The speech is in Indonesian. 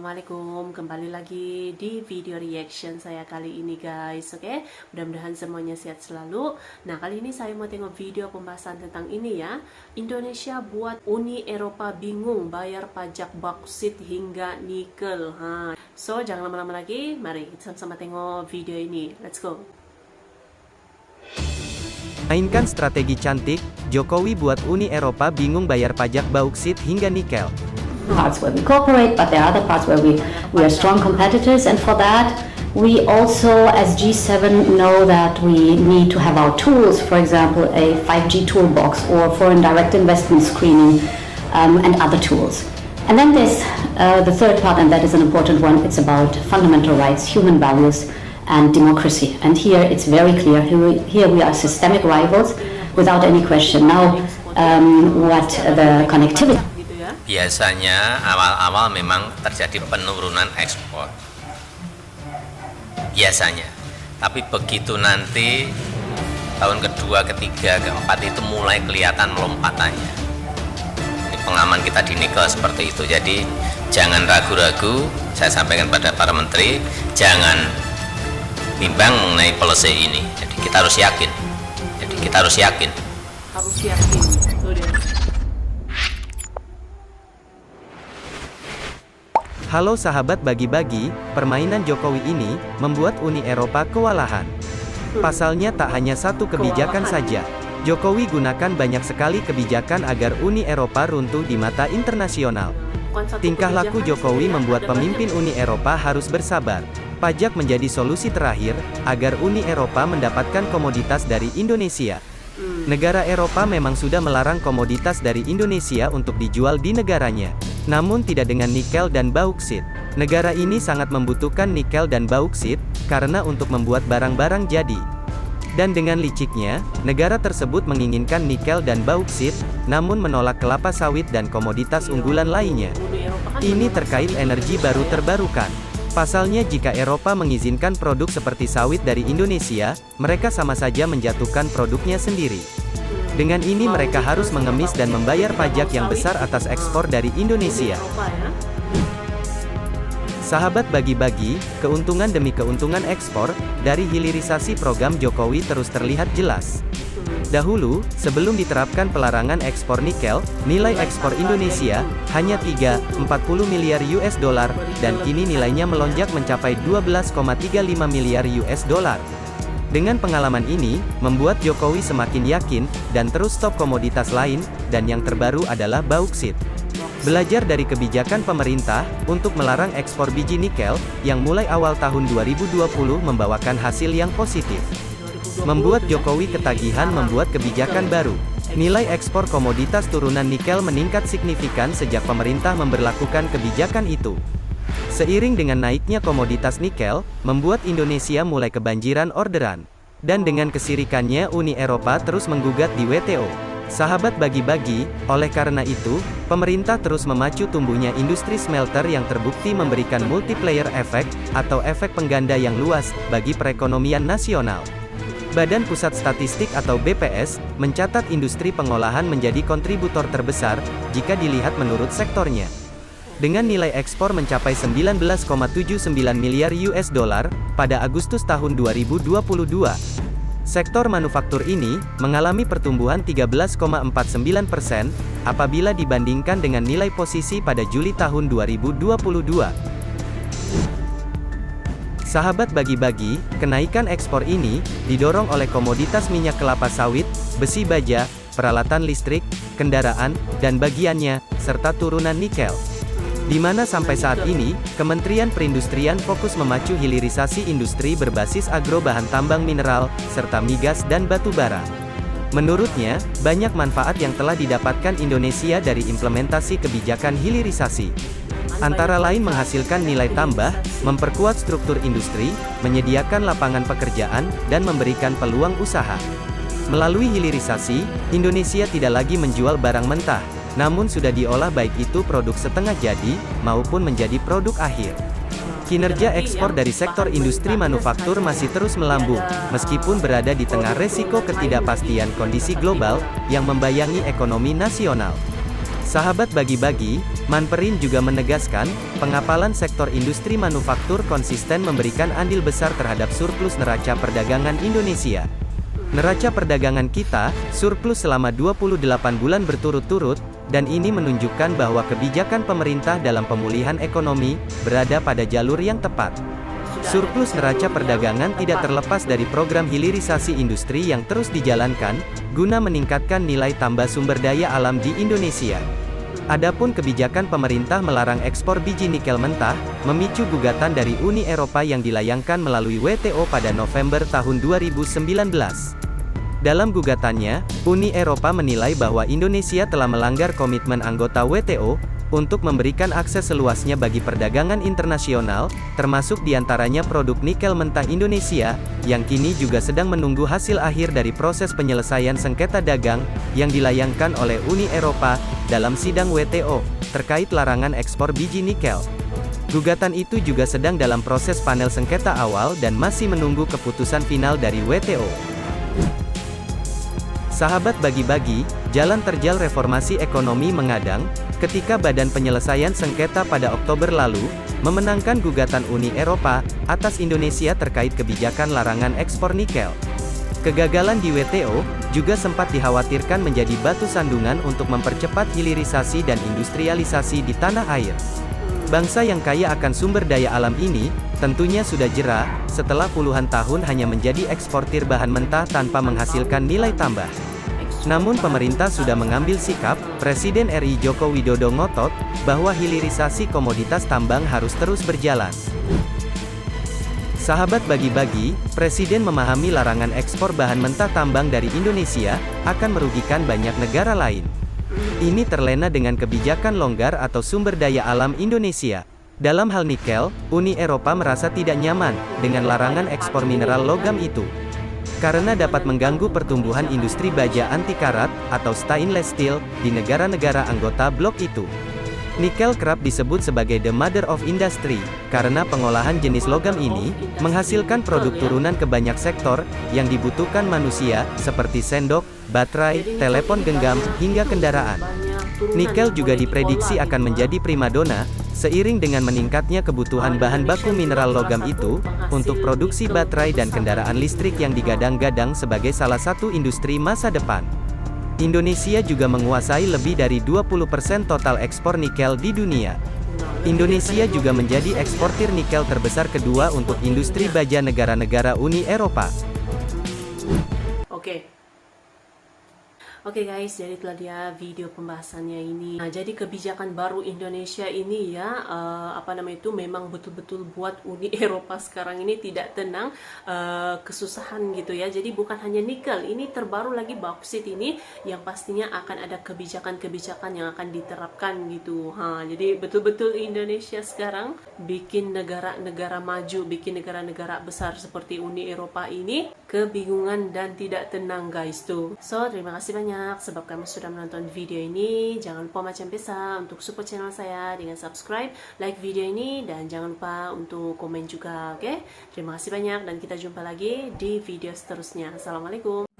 Assalamualaikum, kembali lagi di video reaction saya kali ini guys. Oke, mudah-mudahan semuanya sehat selalu. Nah, kali ini saya mau tengok video pembahasan tentang ini ya. Indonesia buat Uni Eropa bingung bayar pajak bauksit hingga nikel. So, jangan lama-lama lagi, mari kita sama-sama tengok video ini. Let's go. Mainkan strategi cantik, Jokowi buat Uni Eropa bingung bayar pajak bauksit hingga nikel. Parts where we cooperate, but there are other parts where we are strong competitors, and for that we also as G7 know that we need to have our tools, for example a 5G toolbox or foreign direct investment screening and other tools. And then there's the third part, and that is an important one. It's about fundamental rights, human values and democracy, and here it's very clear. Here we are systemic rivals without any question. Now what the connectivity. Biasanya awal-awal memang terjadi penurunan ekspor, biasanya, tapi begitu nanti tahun kedua, ketiga, keempat itu mulai kelihatan lompatannya. Ini pengaman kita di nikel seperti itu. Jadi jangan ragu-ragu, saya sampaikan pada para menteri, jangan bimbang mengenai policy ini. Jadi kita harus yakin. Harus yakin. Tuh deh. Halo sahabat bagi-bagi, permainan Jokowi ini membuat Uni Eropa kewalahan. Pasalnya tak hanya satu kebijakan saja. Jokowi gunakan banyak sekali kebijakan agar Uni Eropa runtuh di mata internasional. Tingkah laku Jokowi membuat pemimpin Uni Eropa harus bersabar. Pajak menjadi solusi terakhir agar Uni Eropa mendapatkan komoditas dari Indonesia. Negara Eropa memang sudah melarang komoditas dari Indonesia untuk dijual di negaranya. Namun tidak dengan nikel dan bauksit. Negara ini sangat membutuhkan nikel dan bauksit, karena untuk membuat barang-barang jadi. Dan dengan liciknya, negara tersebut menginginkan nikel dan bauksit, namun menolak kelapa sawit dan komoditas unggulan lainnya. Ini terkait energi baru terbarukan. Pasalnya jika Eropa mengizinkan produk seperti sawit dari Indonesia, mereka sama saja menjatuhkan produknya sendiri. Dengan ini mereka harus mengemis dan membayar pajak yang besar atas ekspor dari Indonesia. Sahabat bagi-bagi, keuntungan demi keuntungan ekspor dari hilirisasi program Jokowi terus terlihat jelas. Dahulu, sebelum diterapkan pelarangan ekspor nikel, nilai ekspor Indonesia hanya 3,40 miliar US dollar, dan kini nilainya melonjak mencapai 12,35 miliar US dollar. Dengan pengalaman ini, membuat Jokowi semakin yakin, dan terus stop komoditas lain, dan yang terbaru adalah bauksit. Belajar dari kebijakan pemerintah, untuk melarang ekspor biji nikel, yang mulai awal tahun 2020 membawakan hasil yang positif. Membuat Jokowi ketagihan membuat kebijakan baru. Nilai ekspor komoditas turunan nikel meningkat signifikan sejak pemerintah memberlakukan kebijakan itu. Seiring dengan naiknya komoditas nikel, membuat Indonesia mulai kebanjiran orderan. Dan dengan kesirikannya Uni Eropa terus menggugat di WTO. Sahabat bagi-bagi, oleh karena itu, pemerintah terus memacu tumbuhnya industri smelter yang terbukti memberikan multiplier effect, atau efek pengganda yang luas, bagi perekonomian nasional. Badan Pusat Statistik atau BPS, mencatat industri pengolahan menjadi kontributor terbesar, jika dilihat menurut sektornya. Dengan nilai ekspor mencapai 19,79 miliar US dollar pada Agustus tahun 2022. Sektor manufaktur ini mengalami pertumbuhan 13,49% apabila dibandingkan dengan nilai posisi pada Juli tahun 2022. Sahabat bagi-bagi, kenaikan ekspor ini didorong oleh komoditas minyak kelapa sawit, besi baja, peralatan listrik, kendaraan, dan bagiannya, serta turunan nikel. Di mana sampai saat ini, Kementerian Perindustrian fokus memacu hilirisasi industri berbasis agro bahan tambang mineral, serta migas dan batu bara. Menurutnya, banyak manfaat yang telah didapatkan Indonesia dari implementasi kebijakan hilirisasi. Antara lain menghasilkan nilai tambah, memperkuat struktur industri, menyediakan lapangan pekerjaan, dan memberikan peluang usaha. Melalui hilirisasi, Indonesia tidak lagi menjual barang mentah, namun sudah diolah baik itu produk setengah jadi, maupun menjadi produk akhir. Kinerja ekspor dari sektor industri manufaktur masih terus melambung, meskipun berada di tengah resiko ketidakpastian kondisi global, yang membayangi ekonomi nasional. Sahabat bagi-bagi, Manperin juga menegaskan, pengapalan sektor industri manufaktur konsisten memberikan andil besar terhadap surplus neraca perdagangan Indonesia. Neraca perdagangan kita, surplus selama 28 bulan berturut-turut, dan ini menunjukkan bahwa kebijakan pemerintah dalam pemulihan ekonomi, berada pada jalur yang tepat. Surplus neraca perdagangan tidak terlepas dari program hilirisasi industri yang terus dijalankan, guna meningkatkan nilai tambah sumber daya alam di Indonesia. Adapun kebijakan pemerintah melarang ekspor biji nikel mentah, memicu gugatan dari Uni Eropa yang dilayangkan melalui WTO pada November tahun 2019. Dalam gugatannya, Uni Eropa menilai bahwa Indonesia telah melanggar komitmen anggota WTO, untuk memberikan akses seluasnya bagi perdagangan internasional, termasuk diantaranya produk nikel mentah Indonesia, yang kini juga sedang menunggu hasil akhir dari proses penyelesaian sengketa dagang, yang dilayangkan oleh Uni Eropa, dalam sidang WTO, terkait larangan ekspor biji nikel. Gugatan itu juga sedang dalam proses panel sengketa awal dan masih menunggu keputusan final dari WTO. Sahabat bagi-bagi, jalan terjal reformasi ekonomi mengadang, ketika Badan Penyelesaian Sengketa pada Oktober lalu, memenangkan gugatan Uni Eropa, atas Indonesia terkait kebijakan larangan ekspor nikel. Kegagalan di WTO, juga sempat dikhawatirkan menjadi batu sandungan untuk mempercepat hilirisasi dan industrialisasi di tanah air. Bangsa yang kaya akan sumber daya alam ini, tentunya sudah jera, setelah puluhan tahun hanya menjadi eksportir bahan mentah tanpa menghasilkan nilai tambah. Namun pemerintah sudah mengambil sikap, Presiden RI Joko Widodo ngotot, bahwa hilirisasi komoditas tambang harus terus berjalan. Sahabat bagi-bagi, Presiden memahami larangan ekspor bahan mentah tambang dari Indonesia, akan merugikan banyak negara lain. Ini terlena dengan kebijakan longgar atau sumber daya alam Indonesia. Dalam hal nikel, Uni Eropa merasa tidak nyaman, dengan larangan ekspor mineral logam itu. Karena dapat mengganggu pertumbuhan industri baja anti-karat, atau stainless steel, di negara-negara anggota blok itu. Nikel kerap disebut sebagai the mother of industry, karena pengolahan jenis logam ini, menghasilkan produk turunan ke banyak sektor, yang dibutuhkan manusia, seperti sendok, baterai, telepon genggam, hingga kendaraan. Nikel juga diprediksi akan menjadi primadona, seiring dengan meningkatnya kebutuhan bahan baku mineral logam itu, untuk produksi baterai dan kendaraan listrik yang digadang-gadang sebagai salah satu industri masa depan. Indonesia juga menguasai lebih dari 20% total ekspor nikel di dunia. Indonesia juga menjadi eksportir nikel terbesar kedua untuk industri baja negara-negara Uni Eropa. Oke guys, jadi itulah dia video pembahasannya ini. Nah, jadi kebijakan baru Indonesia ini ya, memang betul-betul buat Uni Eropa sekarang ini tidak tenang, kesusahan gitu ya. Jadi bukan hanya nikel, ini terbaru lagi bauksit ini, yang pastinya akan ada kebijakan-kebijakan yang akan diterapkan gitu. Jadi betul-betul Indonesia sekarang bikin negara-negara maju, bikin negara-negara besar seperti Uni Eropa ini kebingungan dan tidak tenang guys tuh. So, terima kasih banyak sebab kamu sudah menonton video ini. Jangan lupa macam biasa untuk support channel saya dengan subscribe, like video ini, dan jangan lupa untuk komen juga, oke? Terima kasih banyak dan kita jumpa lagi di video seterusnya. Assalamualaikum.